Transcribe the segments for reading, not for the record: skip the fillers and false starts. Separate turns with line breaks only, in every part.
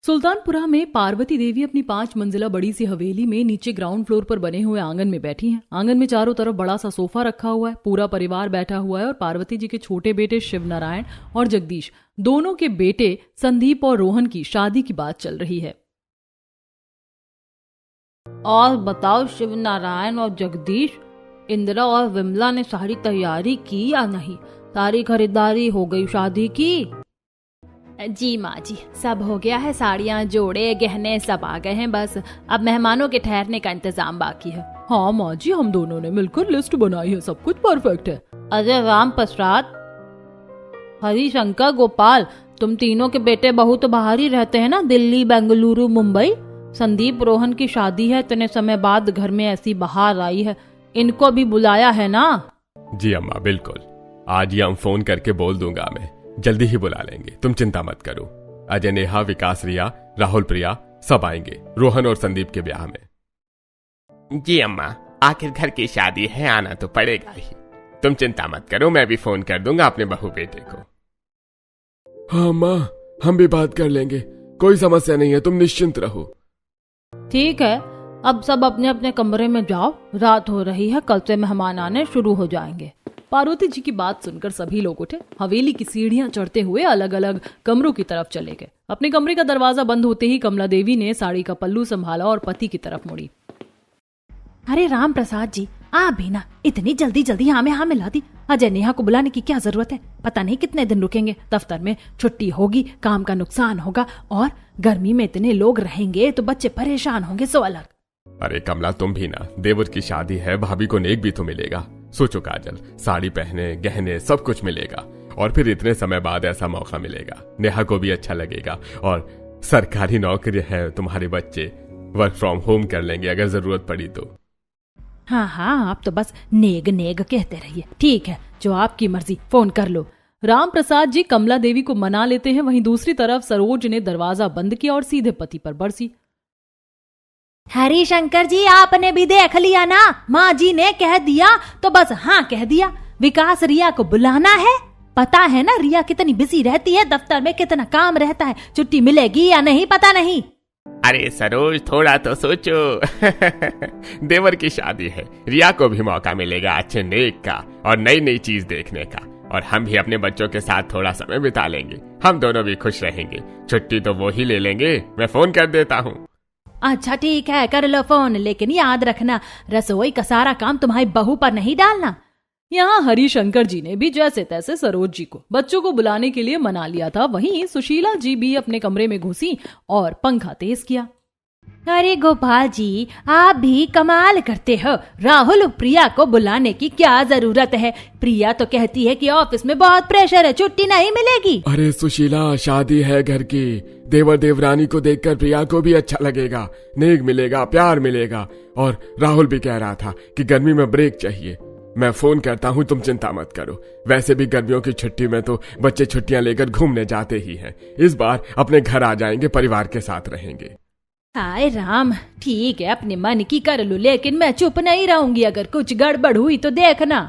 सुल्तानपुरा में पार्वती देवी अपनी 5 मंजिला बड़ी सी हवेली में नीचे ग्राउंड फ्लोर पर बने हुए आंगन में बैठी हैं। आंगन में चारों तरफ बड़ा सा सोफा रखा हुआ है, पूरा परिवार बैठा हुआ है और पार्वती जी के छोटे बेटे शिव नारायण और जगदीश दोनों के बेटे संदीप और रोहन की शादी की बात चल रही है।
और बताओ शिव नारायण और जगदीश, इंदिरा और विमला ने सारी तैयारी की या नहीं? सारी खरीदारी हो गई शादी की?
जी माँ जी, सब हो गया है। साड़ियाँ, जोड़े, गहने सब आ गए हैं। बस अब मेहमानों के ठहरने का इंतजाम बाकी है।
हाँ माँ जी, हम दोनों ने मिलकर लिस्ट बनाई है, सब कुछ परफेक्ट है।
अरे राम प्रसाद, हरिशंकर, गोपाल, तुम तीनों के बेटे बहू तो बाहर ही रहते हैं ना, दिल्ली, बेंगलुरु, मुंबई। संदीप, रोहन की शादी है, इतने समय बाद घर में ऐसी बाहर आई है, इनको भी बुलाया है ना?
जी अम्मा, बिल्कुल। आज ही हम फोन करके बोल दूंगा, मैं जल्दी ही बुला लेंगे, तुम चिंता मत करो। अजय, नेहा, विकास, रिया, राहुल, प्रिया सब आएंगे रोहन और संदीप के ब्याह में।
जी अम्मा, आखिर घर की शादी है, आना तो पड़ेगा ही। तुम चिंता मत करो, मैं भी फोन कर दूंगा अपने बहू बेटे को।
हाँ माँ, हम भी बात कर लेंगे, कोई समस्या नहीं है, तुम निश्चिंत रहो।
ठीक है, अब सब अपने अपने कमरे में जाओ, रात हो रही है, कल से मेहमान आने शुरू हो जाएंगे।
पार्वती जी की बात सुनकर सभी लोग उठे, हवेली की सीढ़ियां चढ़ते हुए अलग अलग कमरों की तरफ चले गए। अपने कमरे का दरवाजा बंद होते ही कमला देवी ने साड़ी का पल्लू संभाला और पति की तरफ मुड़ी।
अरे राम प्रसाद जी, आप भी ना इतनी जल्दी जल्दी हाँ में हाँ मिला दी। अजय, नेहा को बुलाने की क्या जरूरत है? पता नहीं कितने दिन रुकेंगे, दफ्तर में छुट्टी होगी, काम का नुकसान होगा, और गर्मी में इतने लोग रहेंगे तो बच्चे परेशान होंगे, सो अलग।
अरे कमला, तुम भी ना, देवर की शादी है, भाभी को नेक भी तो मिलेगा। सोचो काजल, साड़ी पहने, गहने सब कुछ मिलेगा, और फिर इतने समय बाद ऐसा मौका मिलेगा, नेहा को भी अच्छा लगेगा। और सरकारी नौकरी है, तुम्हारे बच्चे वर्क फ्रॉम होम कर लेंगे अगर जरूरत पड़ी तो।
हाँ हाँ, आप तो बस नेग नेग कहते रहिए। ठीक है, जो आपकी मर्जी, फोन कर लो।
राम प्रसाद जी कमला देवी को मना लेते हैं, वहीं दूसरी तरफ सरोज ने दरवाजा बंद किया और सीधे पति पर बरसी।
हरिशंकर जी, आपने भी देख लिया ना, माँ जी ने कह दिया तो बस हाँ कह दिया। विकास, रिया को बुलाना है। पता है ना रिया कितनी बिजी रहती है, दफ्तर में कितना काम रहता है, छुट्टी मिलेगी या नहीं पता नहीं।
अरे सरोज, थोड़ा तो सोचो। देवर की शादी है, रिया को भी मौका मिलेगा अच्छे नेक का और नई नई चीज देखने का, और हम भी अपने बच्चों के साथ थोड़ा समय बिता लेंगे, हम दोनों भी खुश रहेंगे। छुट्टी तो वो ही ले लेंगे, मैं फोन कर देता हूँ।
अच्छा ठीक है, कर लो फोन, लेकिन याद रखना रसोई का सारा काम तुम्हारी बहू पर नहीं डालना।
यहाँ हरिशंकर जी ने भी जैसे तैसे सरोज जी को बच्चों को बुलाने के लिए मना लिया था। वहीं सुशीला जी भी अपने कमरे में घुसी और पंखा तेज किया।
अरे गोपाल जी, आप भी कमाल करते हो। राहुल, प्रिया को बुलाने की क्या जरूरत है? प्रिया तो कहती है कि ऑफिस में बहुत प्रेशर है, छुट्टी नहीं मिलेगी।
अरे सुशीला, शादी है घर की, देवर देवरानी को देखकर प्रिया को भी अच्छा लगेगा, नेक मिलेगा, प्यार मिलेगा। और राहुल भी कह रहा था कि गर्मी में ब्रेक चाहिए। मैं फोन करता हूँ, तुम चिंता मत करो। वैसे भी गर्मियों की छुट्टी में तो बच्चे छुट्टियां लेकर घूमने जाते ही हैं, इस बार अपने घर आ जाएंगे, परिवार के साथ रहेंगे।
हाय राम, ठीक है, अपने मन की कर लो, लेकिन मैं चुप नहीं रहूंगी। अगर कुछ गड़बड़ हुई तो देखना।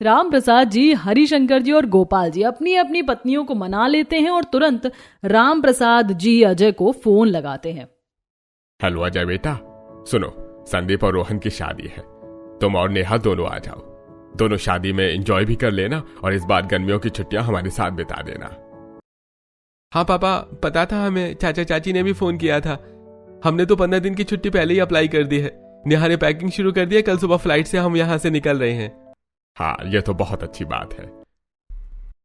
राम प्रसाद जी, हरिशंकर जी और गोपाल जी अपनी अपनी पत्नियों को मना लेते हैं और तुरंत राम प्रसाद जी अजय को फोन लगाते हैं।
हेलो अजय बेटा, सुनो, संदीप और रोहन की शादी है, तुम और नेहा दोनों आ जाओ। दोनों शादी में एंजॉय भी कर लेना और इस बार गर्मियों की छुट्टियां हमारे साथ बिता देना।
हाँ पापा, पता था हमें, चाचा चाची ने भी फोन किया था। हमने तो 15 दिन की छुट्टी पहले ही अप्लाई कर दी है। नेहा ने पैकिंग शुरू कर दिया, कल सुबह फ्लाइट से हम यहाँ से निकल रहे हैं।
हाँ, ये तो बहुत अच्छी बात है।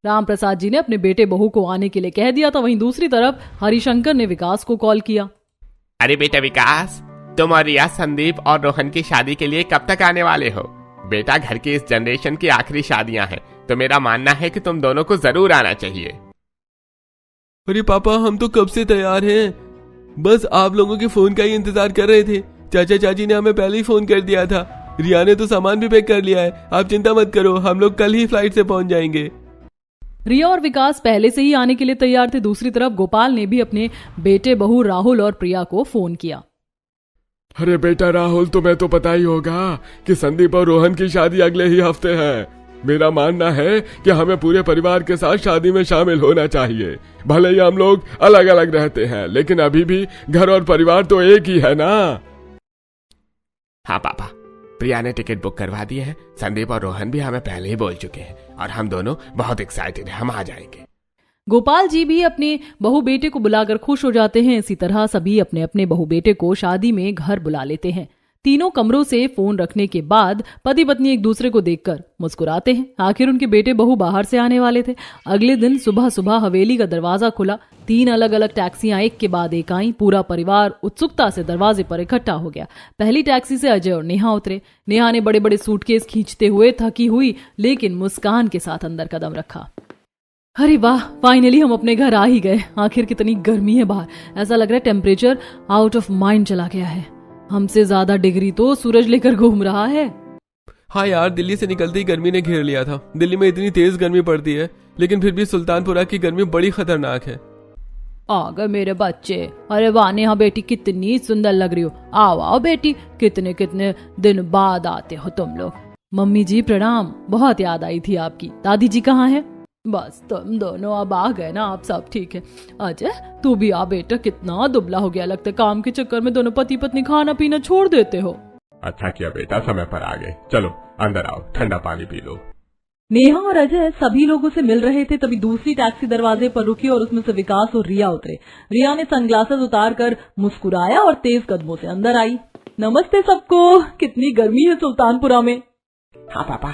राम प्रसाद जी ने अपने बेटे बहू को आने के लिए कह दिया था। वहीं दूसरी तरफ हरिशंकर ने विकास को कॉल किया।
अरे बेटा विकास, तुम और रिया संदीप और रोहन की शादी के लिए कब तक आने वाले हो? बेटा, घर की इस जनरेशन की आखिरी शादियां हैं, तो मेरा मानना है कि तुम दोनों को जरूर आना चाहिए।
अरे पापा, हम तो कब से तैयार हैं, बस आप लोगों के फोन का ही इंतजार कर रहे थे। चाचा चाची ने हमें पहले ही फोन कर दिया था। रिया ने तो सामान भी पैक कर लिया है, आप चिंता मत करो, हम लोग कल ही फ्लाइट से पहुंच जाएंगे।
रिया और विकास पहले से ही आने के लिए तैयार थे। दूसरी तरफ गोपाल ने भी अपने बेटे बहू राहुल और प्रिया को फोन किया।
अरे बेटा राहुल, तुम्हें तो पता ही होगा कि संदीप और रोहन की शादी अगले ही हफ्ते है। मेरा मानना है कि हमें पूरे परिवार के साथ शादी में शामिल होना चाहिए। भले ही हम लोग अलग अलग रहते हैं, लेकिन अभी भी घर और परिवार तो एक ही है ना।
हाँ पापा, प्रिया ने टिकट बुक करवा दी है। संदीप और रोहन भी हमें पहले ही बोल चुके हैं और हम दोनों बहुत एक्साइटेड हैं, हम आ जाएंगे।
गोपाल जी भी अपने बहू बेटे को बुलाकर खुश हो जाते हैं। इसी तरह सभी अपने अपने बहू बेटे को शादी में घर बुला लेते हैं। तीनों कमरों से फोन रखने के बाद पति पत्नी एक दूसरे को देखकर मुस्कुराते हैं। आखिर उनके बेटे बहू बाहर से आने वाले थे। अगले दिन सुबह सुबह हवेली का दरवाजा खुला। 3 अलग अलग टैक्सियां एक के बाद एक आईं। पूरा परिवार उत्सुकता से दरवाजे पर इकट्ठा हो गया। पहली टैक्सी से अजय और नेहा उतरे। नेहा ने बड़े बड़े सूटकेस खींचते हुए थकी हुई लेकिन मुस्कान के साथ अंदर कदम रखा। अरे वाह, फाइनली हम अपने घर आ ही गए। आखिर कितनी गर्मी है बाहर, ऐसा लग रहा है टेम्परेचर आउट ऑफ माइंड चला गया है। हमसे ज्यादा डिग्री तो सूरज लेकर घूम रहा है।
हाँ यार, दिल्ली से निकलते ही गर्मी ने घेर लिया था। दिल्ली में इतनी तेज गर्मी पड़ती है, लेकिन फिर भी सुल्तानपुरा की गर्मी बड़ी खतरनाक है।
आ गए मेरे बच्चे। अरे वाह नेहा बेटी, कितनी सुंदर लग रही हो। आओ आओ बेटी, कितने कितने दिन बाद आते हो तुम लोग।
मम्मी जी प्रणाम, बहुत याद आई थी आपकी। दादी जी कहाँ है?
बस तुम दोनों अब आ गए ना, आप सब ठीक है। अजय तू भी आ बेटा, कितना दुबला हो गया लगता है। काम के चक्कर में दोनों पति पत्नी खाना पीना छोड़ देते हो।
अच्छा किया बेटा, समय पर आ गए। चलो अंदर आओ, ठंडा पानी पी लो।
नेहा और अजय सभी लोगों से मिल रहे थे, तभी दूसरी टैक्सी दरवाजे पर रुकी और उसमें से विकास और रिया उतरे। रिया ने सनग्लासेस उतारकर मुस्कुराया और तेज कदमों से अंदर आई। नमस्ते सबको। कितनी गर्मी है सुल्तानपुरा में।
हाँ पापा,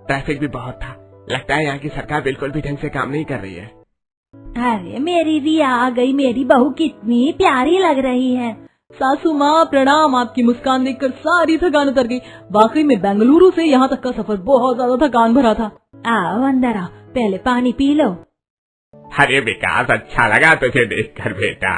ट्रैफिक भी बहुत था। लगता है यहाँ की सरकार बिल्कुल भी ढंग से काम नहीं कर रही है।
अरे मेरी रिया आ गई, मेरी बहू कितनी प्यारी लग रही है।
सासू माँ प्रणाम। आपकी मुस्कान देखकर सारी थकान उतर गई। वाकई में बेंगलुरु से यहाँ तक का सफर बहुत ज्यादा थकान भरा था।
आओ अंदर आओ, पहले पानी पी लो।
अरे विकास, अच्छा लगा तुझे देखकर बेटा।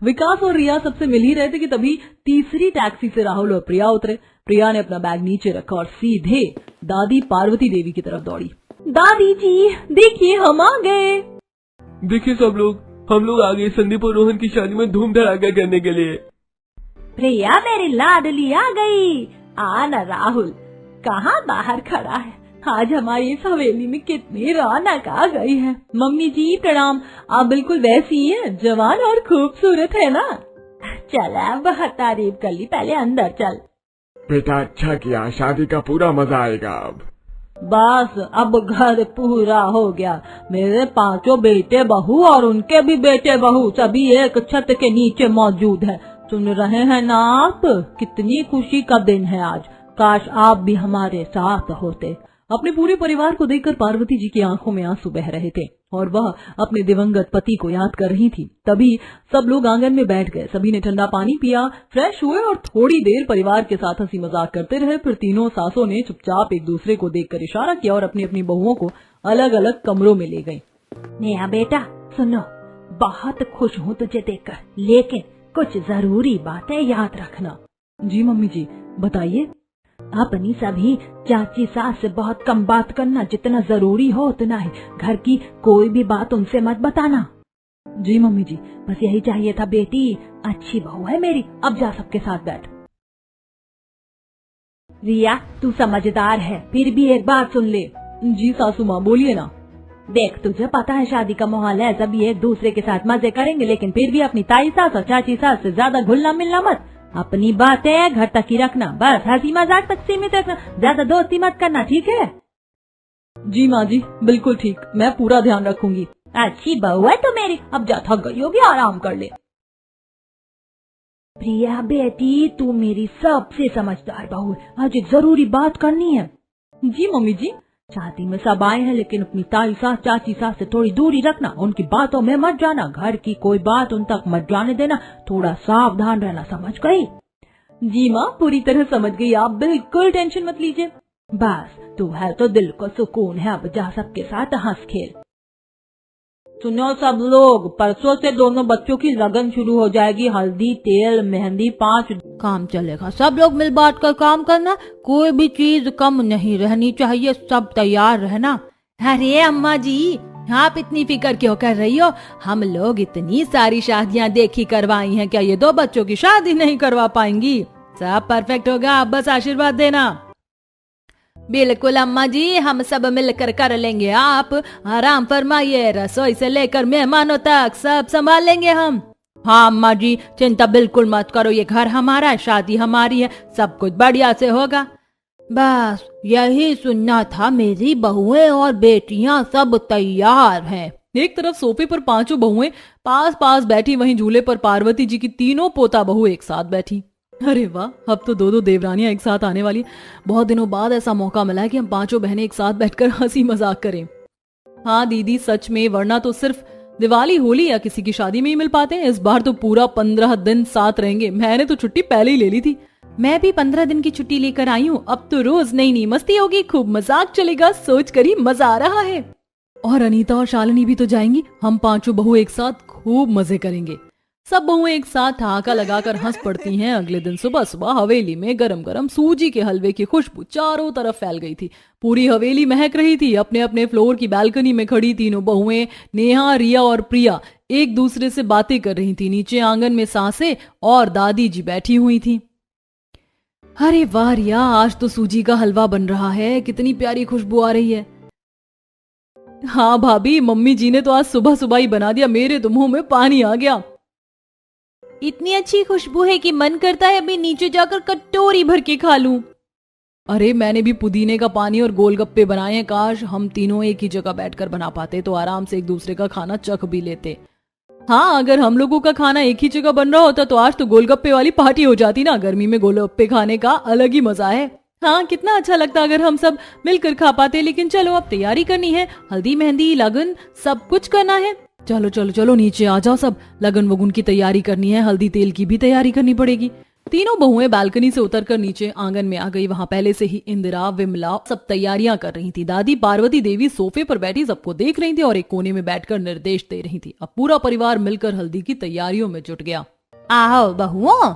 विकास और रिया सबसे मिल ही रहे थे कि तभी तीसरी टैक्सी से राहुल और प्रिया उतरे। प्रिया ने अपना बैग नीचे रखा और सीधे दादी पार्वती देवी की तरफ दौड़ी। दादी जी देखिए, हम आ गए।
देखिए सब लोग, हम लोग आ गए संदीप और रोहन की शादी में धूम धड़ाका करने के लिए।
प्रिया मेरी लाडली आ गई। आना राहुल, कहाँ बाहर खड़ा है। आज हमारी इस हवेली में कितनी रौनक आ गई है।
मम्मी जी प्रणाम। आप बिल्कुल वैसी ही हैं, जवान और खूबसूरत है ना।
चला, बहुत तारीफ कर ली, पहले अंदर चल।
बेटा अच्छा किया, शादी का पूरा मजा आएगा अब।
बस अब घर पूरा हो गया। मेरे 5 बेटे बहू और उनके भी बेटे बहू सभी एक छत के नीचे मौजूद हैं। सुन रहे हैं ना आप? कितनी खुशी का दिन है आज। काश आप भी हमारे साथ होते। अपने पूरे परिवार को देखकर पार्वती जी की आंखों में आंसू बह रहे थे और वह अपने दिवंगत पति को याद कर रही थी। तभी सब लोग आंगन में बैठ गए। सभी ने ठंडा पानी पिया, फ्रेश हुए और थोड़ी देर परिवार के साथ हंसी मजाक करते रहे। फिर तीनों सासों ने चुपचाप एक दूसरे को देखकर इशारा किया और अपनी अपनी बहुओं को अलग अलग कमरों में ले गयी।
नेहा बेटा सुनो, बहुत खुश हूँ तुझे देखकर, लेकिन कुछ जरूरी बातें याद रखना।
जी मम्मी जी, बताइए।
अपनी सभी चाची सास से बहुत कम बात करना, जितना जरूरी हो उतना ही। घर की कोई भी बात उनसे मत बताना।
जी मम्मी जी।
बस यही चाहिए था बेटी, अच्छी बहू है मेरी। अब जा सबके साथ बैठ। रिया तू समझदार है, फिर भी एक बात सुन ले।
जी सासू माँ, बोलिए ना।
देख तुझे पता है शादी का माहौल है, सभी एक दूसरे के साथ मजे करेंगे, लेकिन फिर भी अपनी ताई सास और चाची सास से ज्यादा घुलना मिलना मत। अपनी बातें घर तक ही रखना, बस हंसी मजाक तक सीमित रखना, ज्यादा दोस्ती मत करना, ठीक है?
जी माँ जी, बिल्कुल ठीक, मैं पूरा ध्यान रखूंगी।
अच्छी बहू है तो मेरी। अब जा, थक गई होगी, आराम कर ले। प्रिया बेटी, तू मेरी सबसे समझदार बहू है, आज एक जरूरी बात करनी है।
जी मम्मी जी।
शादी में सब आए हैं, लेकिन अपनी ताई सास चाची सास से थोड़ी दूरी रखना, उनकी बातों में मत जाना, घर की कोई बात उन तक मत जाने देना, थोड़ा सावधान रहना, समझ गई?
जी माँ, पूरी तरह समझ गई, आप बिल्कुल टेंशन मत लीजिए।
बस तू है तो दिल को सुकून है, अब जा सबके साथ हंस खेल।
सुनो सब लोग, परसों से दोनों बच्चों की लगन शुरू हो जाएगी। हल्दी, तेल, मेहंदी, 5
काम चलेगा। सब लोग मिल बांट कर काम करना, कोई भी चीज कम नहीं रहनी चाहिए, सब तैयार रहना।
अरे अम्मा जी, आप इतनी फिक्र क्यों कर रही हो? हम लोग इतनी सारी शादियाँ देखी करवाई हैं, क्या ये 2 बच्चों की शादी नहीं करवा पाएंगी? सब परफेक्ट होगा, आप बस आशीर्वाद देना। बिल्कुल अम्मा जी, हम सब मिलकर कर लेंगे। आप आराम फरमाइए, रसोई से लेकर मेहमानों तक सब संभाल लेंगे हम। हाँ अम्मा जी, चिंता बिल्कुल मत करो, ये घर हमारा है, शादी हमारी है, सब कुछ बढ़िया से होगा। बस यही सुनना था, मेरी बहुएं और बेटियां सब तैयार हैं।
एक तरफ सोफे पर पांचों बहुएं पास पास बैठी, वहीं झूले पर पार्वती जी की तीनों पोता बहू एक साथ बैठी। अरे वाह, अब तो दो दो देवरानियां एक साथ आने वाली। बहुत दिनों बाद ऐसा मौका मिला है कि हम पांचों बहनें एक साथ बैठकर हंसी मजाक करें। हाँ दीदी सच में, वरना तो सिर्फ दिवाली होली या किसी की शादी में ही मिल पाते हैं। इस बार तो पूरा 15 दिन साथ रहेंगे। मैंने तो छुट्टी पहले ही ले ली थी।
मैं भी 15 दिन की छुट्टी लेकर आई हूँ। अब तो रोज नई नई मस्ती होगी, खूब मजाक चलेगा, सोच कर ही मजा आ रहा है।
और अनीता और शालिनी भी तो जाएंगी। हम पांचों बहू एक साथ खूब मजे करेंगे। सब बहुएं एक साथ ठहाका लगाकर हंस पड़ती हैं। अगले दिन सुबह सुबह हवेली में गरम गरम सूजी के हलवे की खुशबू चारों तरफ फैल गई थी। पूरी हवेली महक रही थी। अपने अपने फ्लोर की बालकनी में खड़ी तीनों बहुएं नेहा, रिया और प्रिया एक दूसरे से बातें कर रही थी। नीचे आंगन में सासे और दादी जी बैठी हुई थी। अरे वाह रिया, आज तो सूजी का हलवा बन रहा है, कितनी प्यारी खुशबू आ रही है। हाँ भाभी, मम्मी जी ने तो आज सुबह सुबह ही बना दिया, मेरे तो मुंह में पानी आ गया।
इतनी अच्छी खुशबू है कि मन करता है अभी नीचे जाकर कटोरी भर के खा लूं।
अरे मैंने भी पुदीने का पानी और गोलगप्पे बनाए हैं। काश हम तीनों एक ही जगह बैठकर बना पाते तो आराम से एक दूसरे का खाना चख भी लेते। हाँ, अगर हम लोगों का खाना एक ही जगह बन रहा होता तो आज तो गोलगप्पे वाली पार्टी हो जाती ना। गर्मी में गोलगप्पे खाने का अलग ही मजा है। हाँ, कितना अच्छा लगता अगर हम सब मिलकर खा पाते। लेकिन चलो, अब तैयारी करनी है, हल्दी मेहंदी लगन सब कुछ करना है। चलो चलो चलो नीचे आ जाओ सब, लगन वगुन की तैयारी करनी है, हल्दी तेल की भी तैयारी करनी पड़ेगी। तीनों बहुएं बालकनी से उतरकर नीचे आंगन में आ गई। वहां पहले से ही इंदिरा, विमला सब तैयारियां कर रही थी। दादी पार्वती देवी सोफे पर बैठी सबको देख रही थी और एक कोने में बैठकर निर्देश दे रही थी। अब पूरा परिवार मिलकर हल्दी की तैयारियों में जुट गया।
आओ बहुओं,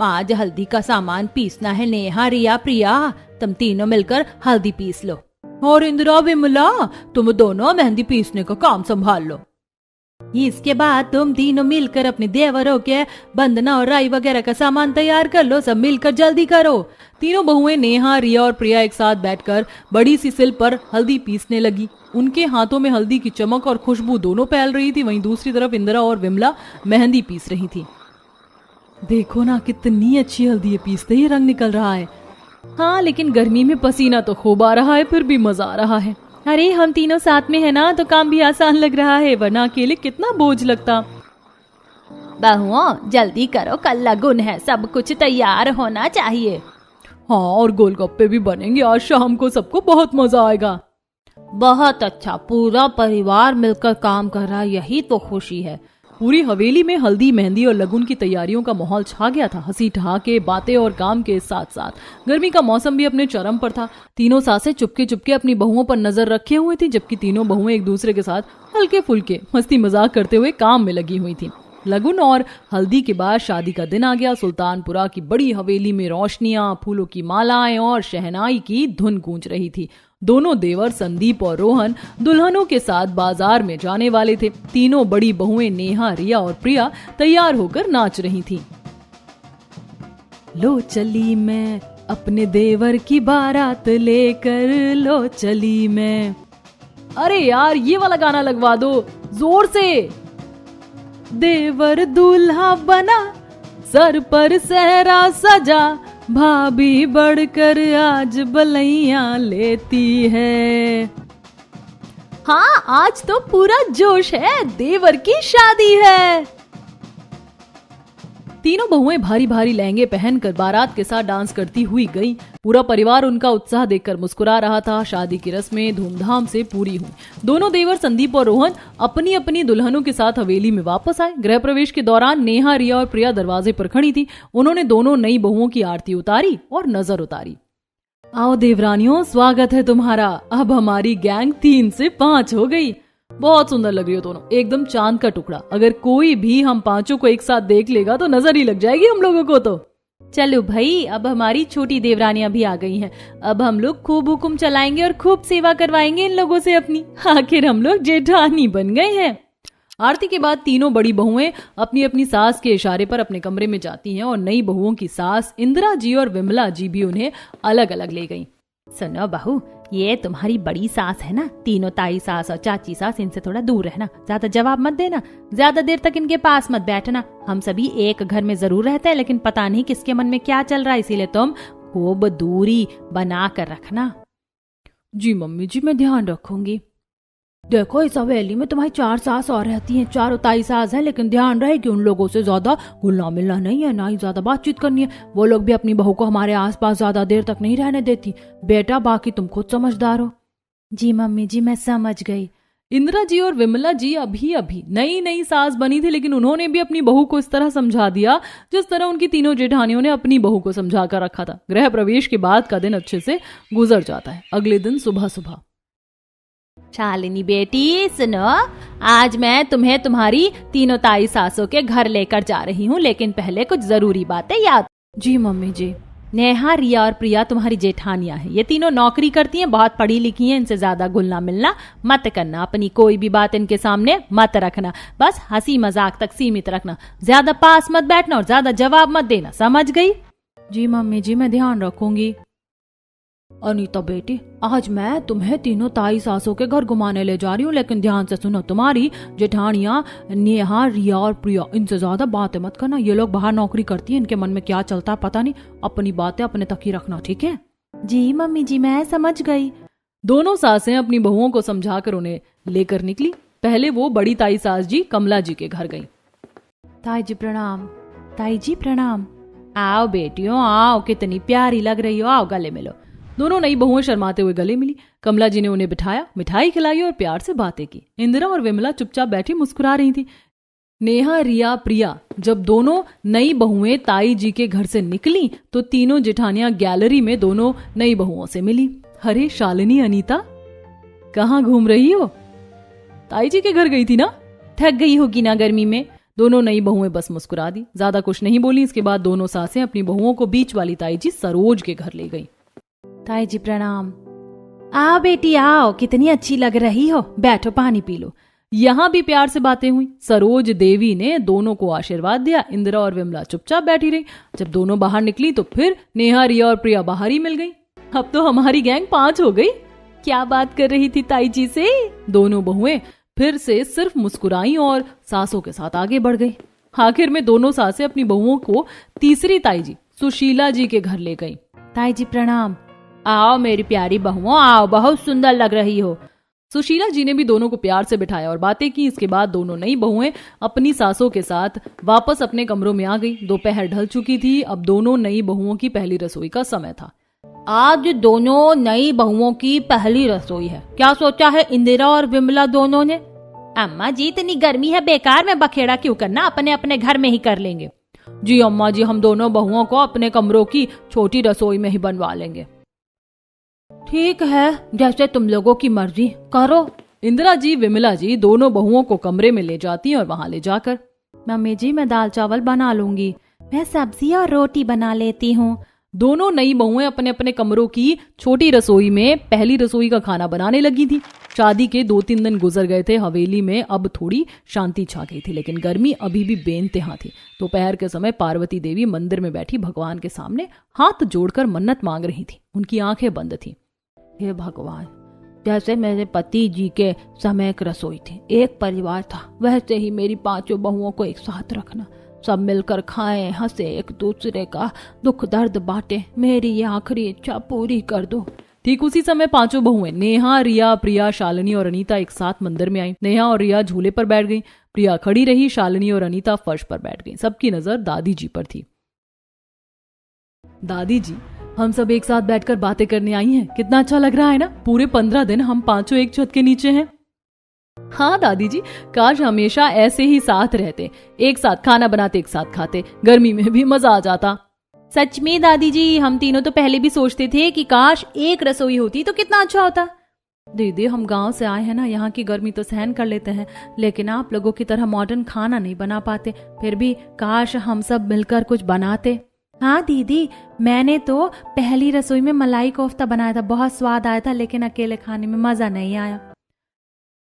आज हल्दी का सामान पीसना है। नेहा, रिया, प्रिया, तुम तीनों मिलकर हल्दी पीस लो। और इंदिरा, विमला, तुम दोनों मेहंदी पीसने का काम संभाल लो। इसके बाद तुम तीनों मिलकर अपने देवरों के बंदना और राई वगैरह का सामान तैयार कर लो। सब मिलकर जल्दी करो। तीनों बहुएं नेहा, रिया और प्रिया एक साथ बैठकर बड़ी सी सिल पर हल्दी पीसने लगी। उनके हाथों में हल्दी की चमक और खुशबू दोनों फैल रही थी। वहीं दूसरी तरफ इंदिरा और विमला मेहंदी पीस रही थी। देखो ना कितनी अच्छी हल्दी है, पीसते ही रंग निकल रहा है। हाँ, लेकिन गर्मी में पसीना तो खूब आ रहा है, फिर भी मजा आ रहा है। अरे हम तीनों साथ में है ना, तो काम भी आसान लग रहा है, वरना अकेले कितना बोझ लगता। बहुओं जल्दी करो, कल लगन है, सब कुछ तैयार होना चाहिए।
हाँ, और गोलगप्पे भी बनेंगे आज शाम को, सबको बहुत मजा आएगा।
बहुत अच्छा, पूरा परिवार मिलकर काम कर रहा है, यही तो खुशी है।
पूरी हवेली में हल्दी मेहंदी और लगन की तैयारियों का माहौल छा गया था। हंसी ठहाके, बातें और काम के साथ साथ गर्मी का मौसम भी अपने चरम पर था। तीनों सासें चुपके चुपके अपनी बहुओं पर नजर रखे हुए थी, जबकि तीनों बहुएं एक दूसरे के साथ हल्के फुल्के मस्ती मजाक करते हुए काम में लगी हुई थी। लगन और हल्दी के बाद शादी का दिन आ गया। सुल्तानपुरा की बड़ी हवेली में रोशनियां, फूलों की मालाएं और शहनाई की धुन गूंज रही थी। दोनों देवर संदीप और रोहन दुल्हनों के साथ बाजार में जाने वाले थे। तीनों बड़ी बहुएं नेहा, रिया और प्रिया तैयार होकर नाच रही थीं। लो चली मैं अपने देवर की बारात लेकर, लो चली मैं। अरे यार, ये वाला गाना लगवा दो जोर से। देवर दूल्हा बना, सर पर सहरा सजा, भाभी बढ़कर आज बलैया लेती है।
हाँ, आज तो पूरा जोश है, देवर की शादी है।
तीनों बहुएं भारी भारी लहंगे पहनकर बारात के साथ डांस करती हुई गई। पूरा परिवार उनका उत्साह देखकर मुस्कुरा रहा था। शादी की रस्में धूमधाम से पूरी हुई। दोनों देवर संदीप और रोहन अपनी अपनी दुल्हनों के साथ हवेली में वापस आए। गृह प्रवेश के दौरान नेहा, रिया और प्रिया दरवाजे पर खड़ी थी। उन्होंने दोनों नई बहुओं की आरती उतारी और नजर उतारी। आओ देवरानियों, स्वागत है तुम्हारा। अब हमारी गैंग 3 से 5 हो गई। बहुत सुंदर लग रही हो दोनों, एकदम चांद का टुकड़ा। अगर कोई भी हम पांचों को एक साथ देख लेगा तो नजर ही लग जाएगी हम लोगों को तो।
चलो भाई, अब हमारी छोटी देवरानियां भी आ गई हैं। अब हम लोग खूब हुक्म चलाएंगे और खूब सेवा करवाएंगे इन लोगों से अपनी। आखिर हम लोग जेठानी बन गए हैं।
आरती के बाद तीनों बड़ी बहुएं अपनी अपनी सास के इशारे पर अपने कमरे में जाती हैं और नई बहुओं की सास इंदिरा जी और विमला जी भी उन्हें अलग अलग ले गईं।
सुनो बहू, ये तुम्हारी बड़ी सास है ना, तीनों ताई सास और चाची सास, इनसे थोड़ा दूर रहना, ज्यादा जवाब मत देना, ज्यादा देर तक इनके पास मत बैठना। हम सभी एक घर में जरूर रहते हैं, लेकिन पता नहीं किसके मन में क्या चल रहा है, इसीलिए तुम खूब दूरी बना कर रखना।
जी मम्मी जी, मैं ध्यान रखूंगी।
देखो, इस हवेली में तुम्हारी 4 सास और रहती हैं, 4 ताई सास हैं, लेकिन ध्यान रहे कि उन लोगों से ज्यादा घुलना मिलना नहीं है, ना ही ज्यादा बातचीत करनी है। वो लोग भी अपनी बहू को हमारे आसपास ज्यादा देर तक नहीं रहने देती। बेटा, बाकी तुम खुद समझदार हो।
जी मम्मी जी, मैं समझ गई।
इंदिरा जी और विमला जी अभी अभी नई नई सास बनी थी, लेकिन उन्होंने भी अपनी बहू को इस तरह समझा दिया जिस तरह उनकी तीनों जेठानियों ने अपनी बहू को समझा कर रखा था। गृह प्रवेश के बाद का दिन अच्छे से गुजर जाता है। अगले दिन सुबह सुबह,
शालिनी बेटी सुनो, आज मैं तुम्हें तुम्हारी तीनों ताई सासों के घर लेकर जा रही हूँ, लेकिन पहले कुछ जरूरी बातें याद।
जी मम्मी जी।
नेहा, रिया और प्रिया तुम्हारी जेठानियां हैं। ये तीनों नौकरी करती हैं, बहुत पढ़ी लिखी हैं, इनसे ज्यादा घुलना मिलना मत करना। अपनी कोई भी बात इनके सामने मत रखना, बस हंसी मजाक तक सीमित रखना। ज्यादा पास मत बैठना और ज्यादा जवाब मत देना, समझ गई?
जी मम्मी जी, मैं ध्यान रखूंगी। अनीता बेटी, आज मैं तुम्हें तीनों ताई सासों के घर घुमाने ले जा रही हूँ, लेकिन ध्यान से सुनो, तुम्हारी जेठानियाँ नेहा, रिया और प्रिया, इनसे ज्यादा बातें मत करना। ये लोग बाहर नौकरी करती हैं, इनके मन में क्या चलता है पता नहीं। अपनी बातें अपने तक ही रखना, ठीक है?
जी मम्मी जी, मैं समझ गई।
दोनों सासें अपनी बहुओं को समझाकर उन्हें लेकर निकली। पहले वो बड़ी ताई सास जी कमला जी के घर गई।
ताई जी प्रणाम। ताई जी प्रणाम। आओ बेटियों आओ, कितनी प्यारी लग रही हो, आओ गले मिलो।
दोनों नई बहुएं शर्माते हुए गले मिली। कमला जी ने उन्हें बिठाया, मिठाई खिलाई और प्यार से बातें की। इंदिरा और विमला चुपचाप बैठी मुस्कुरा रही थी। नेहा, रिया, प्रिया जब दोनों नई बहुएं ताई जी के घर से निकली तो तीनों जेठानियां गैलरी में दोनों नई बहुओं से मिली। अरे शालिनी, अनीता, कहाँ घूम रही हो? ताई जी के घर गई थी ना?
थक गई होगी ना गर्मी में।
दोनों नई बहुएं बस मुस्कुरा दी, ज्यादा कुछ नहीं बोली। इसके बाद दोनों सासें अपनी बहुओं को बीच वाली ताई जी सरोज के घर ले गई।
ताई जी प्रणाम। आओ बेटी आओ, कितनी अच्छी लग रही हो, बैठो पानी पी लो।
यहाँ भी प्यार से बातें हुई। सरोज देवी ने दोनों को आशीर्वाद दिया। इंदिरा और विमला चुपचाप बैठी रही। जब दोनों बाहर निकली तो फिर नेहा, रिया और प्रिया बाहर ही मिल गई। अब तो हमारी गैंग 5 हो गई।
क्या बात कर रही थी ताई जी से?
दोनों बहुएं फिर से सिर्फ मुस्कुराई और सासों के साथ आगे बढ़ गई। आखिर में दोनों सासें अपनी बहुओं को तीसरी ताई जी सुशीला जी के घर ले गई।
ताई जी प्रणाम। आओ मेरी प्यारी बहुओं आओ, बहुत सुंदर लग रही हो।
सुशीला जी ने भी दोनों को प्यार से बिठाया और बातें की। इसके बाद दोनों नई बहुएं अपनी सासों के साथ वापस अपने कमरों में आ गई। दोपहर ढल चुकी थी। अब दोनों नई बहुओं की पहली रसोई का समय था।
आज दोनों नई बहुओं की पहली रसोई है। क्या सोचा है इंदिरा और विमला दोनों ने? अम्मा जी, इतनी गर्मी है, बेकार में बखेड़ा क्यों करना, अपने अपने घर में ही कर लेंगे।
जी अम्मा जी, हम दोनों बहुओं को अपने कमरों की छोटी रसोई में ही बनवा लेंगे।
ठीक है, जैसे तुम लोगों की मर्जी करो।
इंदिरा जी, विमला जी दोनों बहुओं को कमरे में ले जाती और वहां ले जाकर,
मम्मी जी मैं दाल चावल बना लूंगी, मैं सब्जी और रोटी बना लेती हूँ।
दोनों नई बहुएं अपने अपने कमरों की छोटी रसोई में पहली रसोई का खाना बनाने लगी थी। शादी के 2-3 दिन गुजर गए थे। हवेली में अब थोड़ी शांति छा गई थी, लेकिन गर्मी अभी भी बेइंतहा थी। दोपहर के समय पार्वती देवी मंदिर में बैठी भगवान के सामने हाथ जोड़कर मन्नत मांग रही थी। उनकी आंखें बंद थी।
हे भगवान, जैसे मेरे पति जी के समय एक रसोई थी, एक परिवार था, वैसे ही मेरी 5 बहुओं को एक साथ रखना। सब मिलकर खाएं, हंसे, एक दूसरे का दुख दर्द बांटे। मेरी ये आखिरी इच्छा पूरी कर दो।
ठीक उसी समय 5 बहुएं नेहा, रिया, प्रिया, शालिनी और अनीता एक साथ मंदिर में आई। नेहा और रिया झूले पर बैठ गई। प्रिया खड़ी रही। शालिनी और अनीता फर्श पर बैठ गई। सबकी नजर दादी जी पर थी। दादी जी, हम सब एक साथ बैठकर बातें करने आई हैं। कितना अच्छा लग रहा है ना? पूरे 15 दिन हम पांचों एक छत के नीचे हैं। हाँ दादी जी, काश हमेशा ऐसे ही साथ रहते, एक साथ खाना बनाते, एक साथ खाते, गर्मी में भी मजा आ जाता।
सच में दादी जी, हम तीनों तो पहले भी सोचते थे कि काश एक रसोई होती तो कितना अच्छा होता।
दीदी, हम गांव से आए हैं ना, यहाँ की गर्मी तो सहन कर लेते हैं, लेकिन आप लोगों की तरह मॉडर्न खाना नहीं बना पाते। फिर भी काश हम सब मिलकर कुछ बनाते।
हाँ दीदी, मैंने तो पहली रसोई में मलाई कोफ्ता बनाया था, बहुत स्वाद आया था, लेकिन अकेले खाने में मजा नहीं आया।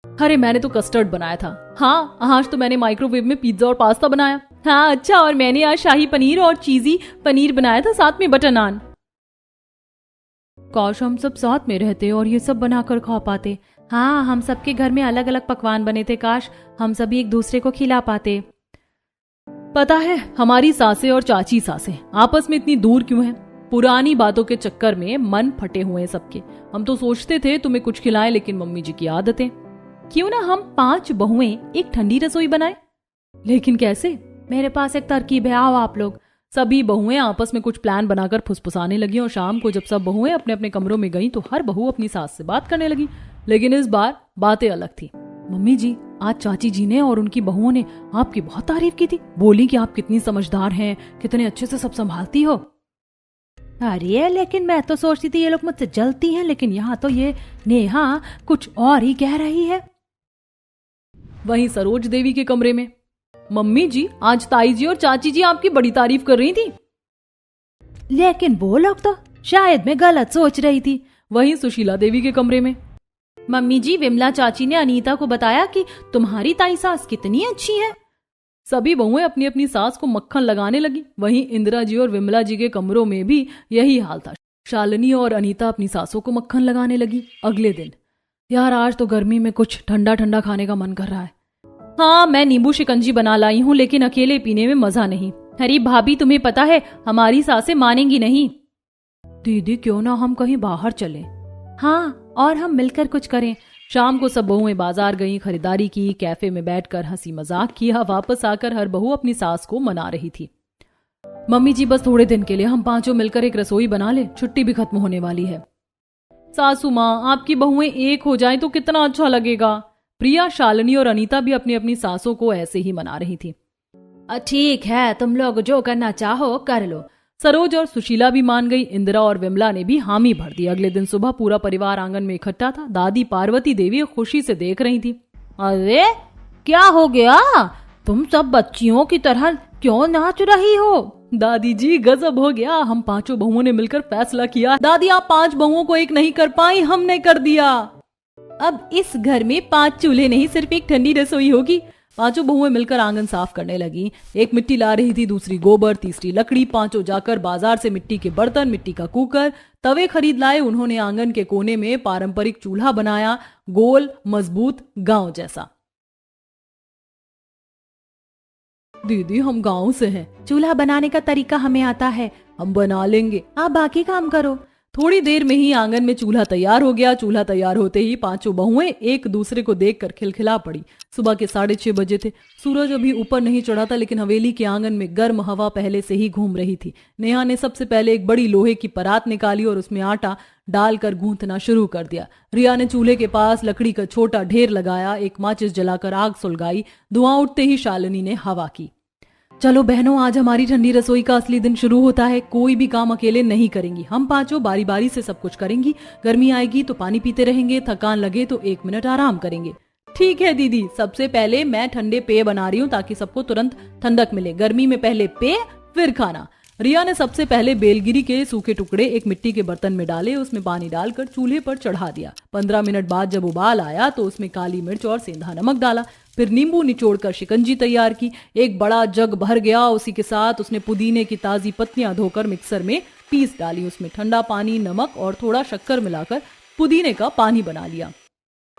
अरे मैंने तो कस्टर्ड बनाया था। हाँ, आज तो मैंने माइक्रोवेव में पिज्जा और पास्ता बनाया।
हाँ अच्छा, और मैंने आज शाही पनीर और चीजी पनीर बनाया था, साथ में बटर नान।
काश हम सब साथ में रहते और ये सब बनाकर खा पाते। हाँ, हम सबके घर में अलग अलग पकवान बने थे, काश हम सभी एक दूसरे को खिला पाते।
पता है हमारी सासें और चाची सासें आपस में इतनी दूर क्यों हैं? पुरानी बातों के चक्कर में मन फटे हुए हैं सबके। हम तो सोचते थे तुम्हें कुछ खिलाएं, लेकिन मम्मी जी की आदतें। क्यों ना हम 5 बहुएं एक ठंडी रसोई बनाएं? लेकिन कैसे?
मेरे पास एक तरकीब है, आओ आप लोग।
सभी बहुएं आपस में कुछ प्लान बनाकर फुसफुसाने लगी और शाम को जब सब बहुएं अपने अपने कमरों में गईं तो हर बहू अपनी सास से बात करने लगी। लेकिन इस बार बातें अलग थी। मम्मी जी, आज चाची जी ने और उनकी बहुओं ने आपकी बहुत तारीफ की थी। बोली कि आप कितनी समझदार हैं, कितने अच्छे से सब संभालती हो।
अरे लेकिन मैं तो सोचती थी ये लोग मुझसे जलती हैं, लेकिन यहाँ तो ये नेहा कुछ और ही कह रही है।
वहीं सरोज देवी के कमरे में, मम्मी जी आज ताई जी और चाची जी आपकी बड़ी तारीफ कर रही थी।
लेकिन वो लोग तो शायद मैं गलत सोच रही थी।
वहीं सुशीला देवी के कमरे में,
मम्मी जी विमला चाची ने अनीता को बताया कि तुम्हारी ताई सास कितनी अच्छी है।
सभी बहुएं अपनी अपनी सास को मक्खन लगाने लगी। वहीं इंदिरा जी और विमला जी के कमरों में भी यही हाल था। शालिनी और अनीता अपनी सासों को मक्खन लगाने लगी। अगले दिन, यार आज तो गर्मी में कुछ ठंडा ठंडा खाने का मन कर रहा है। हाँ, मैं नींबू शिकंजी बना लाई हूँ, लेकिन अकेले पीने में मजा नहीं।
अरे भाभी, तुम्हें पता है हमारी सासें मानेंगी नहीं।
दीदी क्यों ना हम कहीं बाहर चलें?
हाँ, और हम मिलकर कुछ करें।
शाम को सब बहुएं बाजार गईं, खरीदारी की, कैफे में बैठकर हंसी मजाक किया। वापस आकर हर बहू अपनी सास को मना रही थी। मम्मी जी बस थोड़े दिन के लिए हम पांचों मिलकर एक रसोई बना ले, छुट्टी भी खत्म होने वाली है। सासू माँ, आपकी बहुएं एक हो जाएं तो कितना अच्छा लगेगा। प्रिया, शालिनी और अनीता भी अपनी अपनी सासों को ऐसे ही मना रही थी।
ठीक है, तुम लोग जो करना चाहो कर लो।
सरोज और सुशीला भी मान गई। इंदिरा और विमला ने भी हामी भर दी। अगले दिन सुबह पूरा परिवार आंगन में इकट्ठा था। दादी पार्वती देवी खुशी से देख रही थी।
अरे क्या हो गया? तुम सब बच्चियों की तरह क्यों नाच रही हो?
दादी जी गजब हो गया, हम पांचों बहुओं ने मिलकर फैसला किया। दादी आप 5 बहुओं को एक नहीं कर पाई, हमने कर दिया।
अब इस घर में 5 चूल्हे नहीं, सिर्फ एक ठंडी रसोई होगी।
पांचों बहुएं मिलकर आंगन साफ करने लगी। एक मिट्टी ला रही थी, दूसरी गोबर, तीसरी लकड़ी। पांचों जाकर बाजार से मिट्टी के बर्तन, मिट्टी का कुकर, तवे खरीद लाए। उन्होंने आंगन के कोने में पारंपरिक चूल्हा बनाया, गोल, मजबूत, गांव जैसा। दीदी हम गांव से हैं,
चूल्हा बनाने का तरीका हमें आता है,
हम बना लेंगे,
आप बाकी काम करो।
थोड़ी देर में ही आंगन में चूल्हा तैयार हो गया। चूल्हा तैयार होते ही पांचों बहुएं एक दूसरे को देखकर खिलखिला पड़ी। सुबह के 6:30 बजे थे। सूरज अभी ऊपर नहीं चढ़ा था, लेकिन हवेली के आंगन में गर्म हवा पहले से ही घूम रही थी। नेहा ने सबसे पहले एक बड़ी लोहे की परात निकाली और उसमें आटा डालकर गूंथना शुरू कर दिया। रिया ने चूल्हे के पास लकड़ी का छोटा ढेर लगाया, एक माचिस जलाकर आग सुलगाई। धुआं उठते ही शालिनी ने हवा की। चलो बहनों, आज हमारी ठंडी रसोई का असली दिन शुरू होता है। कोई भी काम अकेले नहीं करेंगी, हम पांचों बारी बारी से सब कुछ करेंगी। गर्मी आएगी तो पानी पीते रहेंगे, थकान लगे तो 1 मिनट आराम करेंगे। ठीक है दीदी, सबसे पहले मैं ठंडे पेय बना रही हूँ ताकि सबको तुरंत ठंडक मिले। गर्मी में पहले पेय फिर खाना। रिया ने सबसे पहले बेलगिरी के सूखे टुकड़े एक मिट्टी के बर्तन में डाले, उसमें पानी डालकर चूल्हे पर चढ़ा दिया। 15 मिनट बाद जब उबाल आया तो उसमें काली मिर्च और सेंधा नमक डाला। फिर नींबू निचोड़कर शिकंजी तैयार की। एक बड़ा जग भर गया। उसी के साथ उसने पुदीने की ताजी पत्तियां धोकर मिक्सर में पीस डाली। उसमें ठंडा पानी, नमक और थोड़ा शक्कर मिलाकर पुदीने का पानी बना लिया।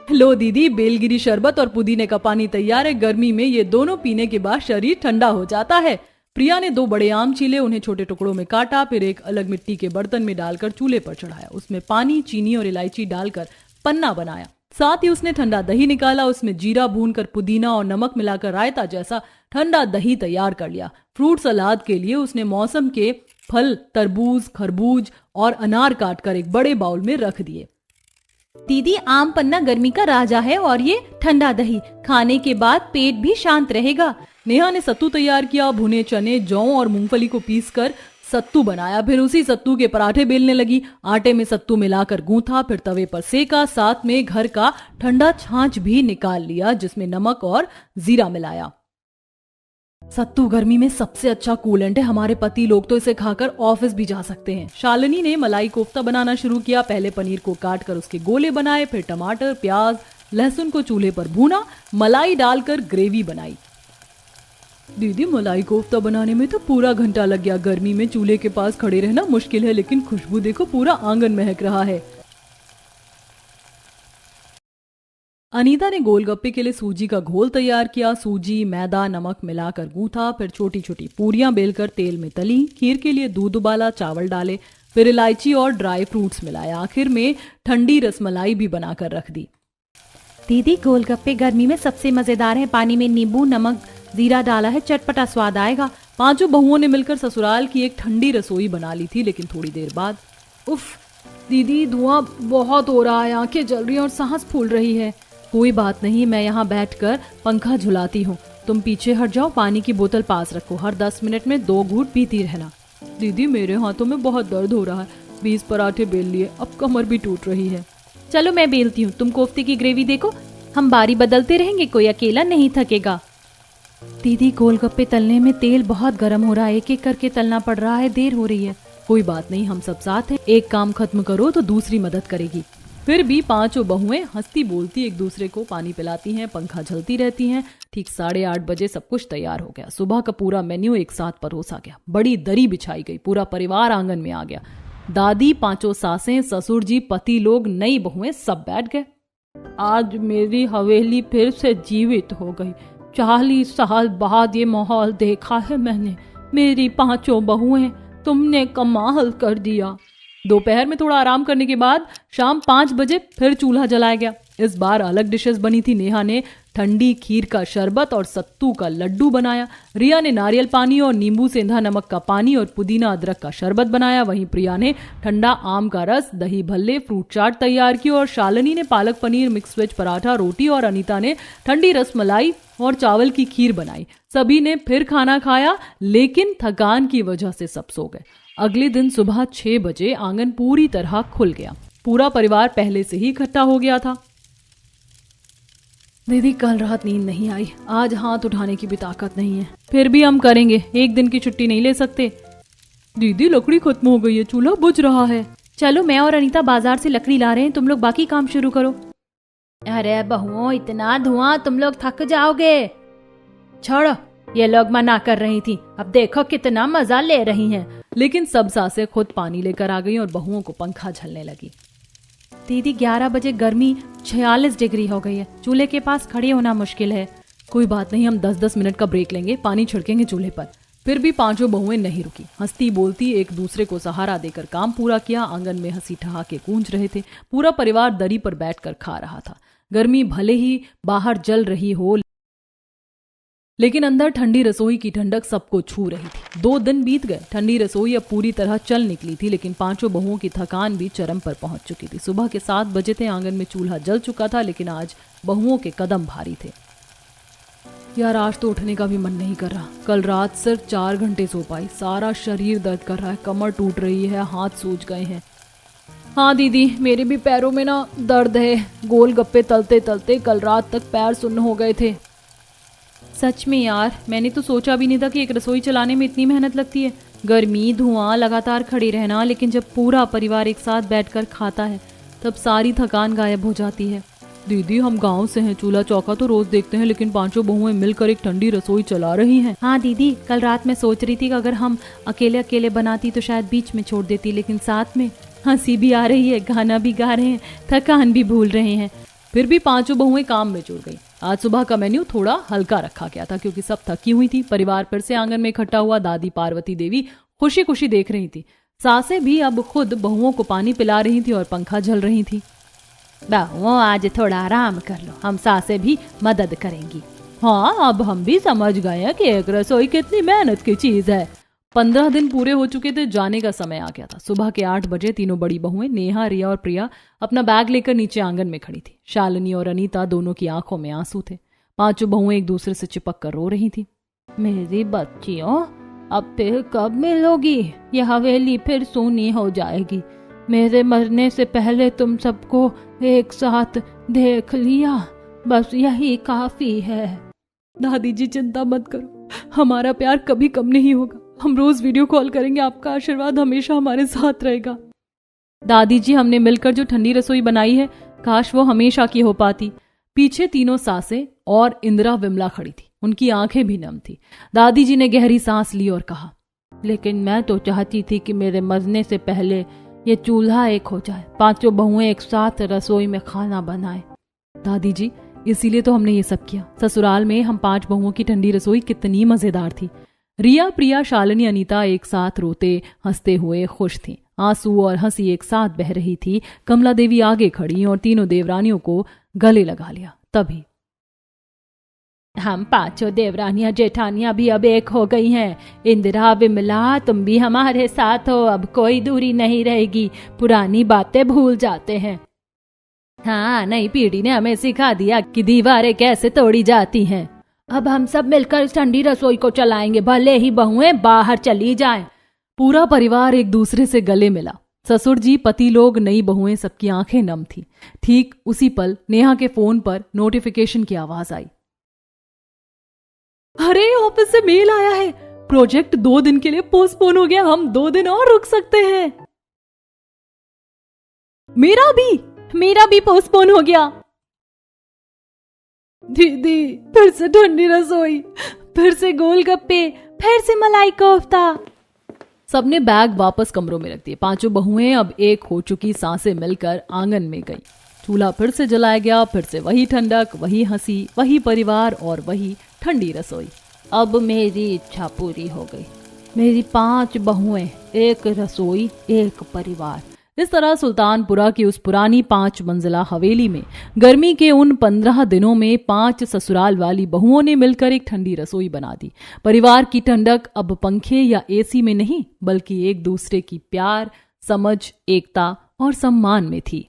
लो दीदी, बेलगिरी शरबत और पुदीने का पानी तैयार है। गर्मी में ये दोनों पीने के बाद शरीर ठंडा हो जाता है। प्रिया ने 2 बड़े आम छीले, उन्हें छोटे टुकड़ों में काटा, फिर एक अलग मिट्टी के बर्तन में डालकर चूल्हे पर चढ़ाया। उसमें पानी, चीनी और इलायची डालकर पन्ना बनाया। साथ ही उसने ठंडा दही निकाला, उसमें जीरा भूनकर पुदीना और नमक मिलाकर रायता जैसा ठंडा दही तैयार कर लिया। फ्रूट सलाद के लिए उसने मौसम के फल तरबूज, खरबूज और अनार काटकर एक बड़े बाउल में रख दिए।
दीदी, आम पन्ना गर्मी का राजा है और ये ठंडा दही खाने के बाद पेट भी शांत रहेगा।
नेहा ने सत्तू तैयार किया। भुने चने, जौ और मूंगफली को पीसकर सत्तू बनाया। फिर उसी सत्तू के पराठे बेलने लगी। आटे में सत्तू मिलाकर गूंथा, फिर तवे पर सेका। साथ में घर का ठंडा छाछ भी निकाल लिया, जिसमें नमक और जीरा मिलाया। सत्तू गर्मी में सबसे अच्छा कूलेंट है। हमारे पति लोग तो इसे खाकर ऑफिस भी जा सकते हैं। शालिनी ने मलाई कोफ्ता बनाना शुरू किया। पहले पनीर को काटकर उसके गोले बनाए, फिर टमाटर, प्याज, लहसुन को चूल्हे पर भूना, मलाई डालकर ग्रेवी बनाई। दीदी मलाई कोफ्ता बनाने में तो पूरा घंटा लग गया। गर्मी में चूल्हे के पास खड़े रहना मुश्किल है, लेकिन खुशबू देखो, पूरा आंगन महक रहा है। अनीता ने गोलगप्पे के लिए सूजी का घोल तैयार किया। सूजी, मैदा, नमक मिलाकर गूंथा, फिर छोटी छोटी पूरियां बेलकर तेल में तली। खीर के लिए दूध उबाला, चावल डाले, फिर इलायची और ड्राई फ्रूट्स मिलाया। आखिर में ठंडी रसमलाई भी बनाकर रख दी।
दीदी गोलगप्पे गर्मी में सबसे मजेदार है। पानी में नींबू, नमक, जीरा डाला है, चटपटा स्वाद आएगा।
पांचों बहुओं ने मिलकर ससुराल की एक ठंडी रसोई बना ली थी, लेकिन थोड़ी देर बाद उफ दीदी, धुआं बहुत हो रहा है, आंखें जल रही हैं और सांस फूल रही है। कोई बात नहीं, मैं यहाँ बैठकर पंखा झुलाती हूँ, तुम पीछे हट जाओ। पानी की बोतल पास रखो, हर 10 मिनट में 2 घूंट पीती रहना। दीदी मेरे हाथों में बहुत दर्द हो रहा है, 20 पराठे बेल लिए, अब कमर भी टूट रही है।
चलो मैं बेलती हूँ, तुम कोफ्ते की ग्रेवी देखो, हम बारी बदलते रहेंगे, कोई अकेला नहीं थकेगा। दीदी गोलगप्पे तलने में तेल बहुत गर्म हो रहा है, एक एक करके तलना पड़ रहा है, देर हो रही है।
कोई बात नहीं, हम सब साथ हैं, एक काम खत्म करो तो दूसरी मदद करेगी। फिर भी पांचों बहुएं हंसती बोलती एक दूसरे को पानी पिलाती हैं, पंखा झलती रहती हैं। ठीक 8:30 बजे सब कुछ तैयार हो गया। सुबह का पूरा मेन्यू एक साथ परोसा गया, बड़ी दरी बिछाई गई, पूरा परिवार आंगन में आ गया। दादी, पांचों सासें, ससुर जी, पति लोग, नई बहुएं सब बैठ गए।
आज मेरी हवेली फिर से जीवित हो गई। 40 साल बाद ये माहौल देखा है मैंने। मेरी पांचों बहुएं, तुमने कमाल कर दिया।
दोपहर में थोड़ा आराम करने के बाद शाम 5 बजे फिर चूल्हा जलाया गया। इस बार अलग डिशेस बनी थी। नेहा ने ठंडी खीर का शरबत और सत्तू का लड्डू बनाया। रिया ने नारियल पानी और नींबू सेंधा नमक का पानी और पुदीना अदरक का शरबत बनाया। वहीं प्रिया ने ठंडा आम का रस, दही भल्ले, फ्रूट चाट तैयार की और शालिनी ने पालक पनीर, मिक्स वेज पराठा, रोटी और अनीता ने ठंडी रसमलाई और चावल की खीर बनाई। सभी ने फिर खाना खाया, लेकिन थकान की वजह से सब सो गए। अगले दिन सुबह 6 बजे आंगन पूरी तरह खुल गया। पूरा परिवार पहले से ही इकट्ठा हो गया था। दीदी कल रात नींद नहीं आई, आज हाथ उठाने की भी ताकत नहीं है। फिर भी हम करेंगे, एक दिन की छुट्टी नहीं ले सकते। दीदी लकड़ी खत्म हो गई है, चूल्हा बुझ रहा है।
चलो मैं और अनीता बाजार से लकड़ी ला रहे हैं, तुम लोग बाकी काम शुरू करो। अरे बहुओं, इतना धुआं, तुम लोग थक जाओगे। छोड़ो, ये लोग मना कर रही थी, अब देखो कितना मजा ले रही हैं।
लेकिन सब सासें खुद पानी लेकर आ गई और बहुओं को पंखा झलने लगी।
दीदी 11 बजे गर्मी 46 डिग्री हो गई है, चूल्हे के पास खड़े होना मुश्किल है।
कोई बात नहीं, हम 10-10 मिनट का ब्रेक लेंगे, पानी छिड़केंगे चूल्हे पर। फिर भी पांचों बहुएं नहीं रुकी, हंसती बोलती एक दूसरे को सहारा देकर काम पूरा किया। आंगन में हंसी ठहाके गूंज रहे थे। पूरा परिवार दरी पर बैठकर खा रहा था। गर्मी भले ही बाहर जल रही हो, लेकिन अंदर ठंडी रसोई की ठंडक सबको छू रही थी। 2 दिन बीत गए, ठंडी रसोई अब पूरी तरह चल निकली थी, लेकिन पांचों बहुओं की थकान भी चरम पर पहुंच चुकी थी। सुबह के 7 बजे थे, आंगन में चूल्हा जल चुका था, लेकिन आज बहुओं के कदम भारी थे। यार आज तो उठने का भी मन नहीं कर रहा। कल रात सिर्फ 4 घंटे सो पाई, सारा शरीर दर्द कर रहा है, कमर टूट रही है, हाथ सूज गए हैं। हाँ दीदी, मेरे भी पैरों में ना दर्द है। गोलगप्पे तलते तलते कल रात तक पैर सुन्न हो गए थे।
सच में यार, मैंने तो सोचा भी नहीं था कि एक रसोई चलाने में इतनी मेहनत लगती है। गर्मी, धुआं, लगातार खड़े रहना, लेकिन जब पूरा परिवार एक साथ बैठकर खाता है तब सारी थकान गायब हो जाती है। दीदी हम गांव से हैं, चूल्हा चौका तो रोज देखते हैं, लेकिन पांचों बहुएं मिलकर एक ठंडी रसोई चला रही हैं। हाँ दीदी, कल रात मैं सोच रही थी कि अगर हम अकेले अकेले बनाती तो शायद बीच में छोड़ देती, लेकिन साथ में हंसी भी आ रही है, गाना भी गा रहे हैं, थकान भी भूल रहे हैं।
फिर भी पांचों बहुएं काम में जुड़ गई। आज सुबह का मेन्यू थोड़ा हल्का रखा गया था, क्योंकि सब थकी हुई थी। परिवार फिर से आंगन में इकट्ठा हुआ। दादी पार्वती देवी खुशी खुशी देख रही थी। सासें भी अब खुद बहुओं को पानी पिला रही थी और पंखा झल रही थी।
बहुओं आज थोड़ा आराम कर लो, हम सासें भी मदद करेंगी।
हाँ, अब हम भी समझ गए हैं कि एक रसोई कितनी मेहनत की चीज है। 15 दिन पूरे हो चुके थे, जाने का समय आ गया था। सुबह के 8 बजे तीनों बड़ी बहुएं नेहा, रिया और प्रिया अपना बैग लेकर नीचे आंगन में खड़ी थी। शालिनी और अनीता दोनों की आंखों में आंसू थे। पांचों बहुएं एक दूसरे से चिपक कर रो रही थी।
मेरी बच्चियों, अब फिर कब मिलोगी? यह हवेली फिर सूनी हो जाएगी। मेरे मरने से पहले तुम सबको एक साथ देख लिया, बस यही काफी है।
दादी जी चिंता मत करो, हमारा प्यार कभी कम नहीं होगा। हम रोज वीडियो कॉल करेंगे, आपका आशीर्वाद हमेशा हमारे साथ रहेगा। दादी जी, हमने मिलकर जो ठंडी रसोई बनाई है, काश वो हमेशा की हो पाती। पीछे तीनों सासें और इंदिरा विमला खड़ी थी। उनकी आंखें भी नम थी। दादी जी ने गहरी सांस ली और कहा,
लेकिन मैं तो चाहती थी कि मेरे मरने से पहले ये चूल्हा एक हो जाए, पांचों बहुएं एक साथ रसोई में खाना बनाए।
दादी जी, इसीलिए तो हमने ये सब किया। ससुराल में हम 5 बहुओं की ठंडी रसोई कितनी मजेदार थी। रिया, प्रिया, शालिनी, अनीता एक साथ रोते हंसते हुए खुश थीं। आंसू और हंसी एक साथ बह रही थी। कमला देवी आगे खड़ी और तीनों देवरानियों को गले लगा लिया। तभी
हम पांचों देवरानियां जेठानियां भी अब एक हो गई हैं। इंदिरा, विमला, तुम भी हमारे साथ हो, अब कोई दूरी नहीं रहेगी, पुरानी बातें भूल जाते हैं।
हाँ, नई पीढ़ी ने हमें सिखा दिया कि दीवारें कैसे तोड़ी जाती हैं।
अब हम सब मिलकर इस ठंडी रसोई को चलाएंगे, भले ही बहुएं बाहर चली जाएं।
पूरा परिवार एक दूसरे से गले मिला। ससुर जी, पति लोग, नई बहुएं, सबकी आंखें नम थी। ठीक उसी पल नेहा के फोन पर नोटिफिकेशन की आवाज आई। अरे, ऑफिस से मेल आया है, प्रोजेक्ट 2 दिन के लिए पोस्टपोन हो गया, हम 2 दिन और रुक सकते हैं। मेरा भी पोस्टपोन हो गया। दीदी, फिर से ठंडी रसोई, फिर से गोलगप्पे, फिर से मलाई कोफ्ता। सबने बैग वापस कमरों में रख दिए। 5 बहुएं अब एक हो चुकी सांसें मिलकर आंगन में गई। चूल्हा फिर से जलाया गया। फिर से वही ठंडक, वही हंसी, वही परिवार और वही ठंडी रसोई।
अब मेरी इच्छा पूरी हो गई। मेरी 5 बहुएं, एक रसोई, एक परिवार।
इस तरह सुल्तानपुरा की उस पुरानी 5 मंजिला हवेली में गर्मी के उन 15 दिनों में 5 ससुराल वाली बहुओं ने मिलकर एक ठंडी रसोई बना दी। परिवार की ठंडक अब पंखे या एसी में नहीं, बल्कि एक दूसरे की प्यार, समझ, एकता और सम्मान में थी।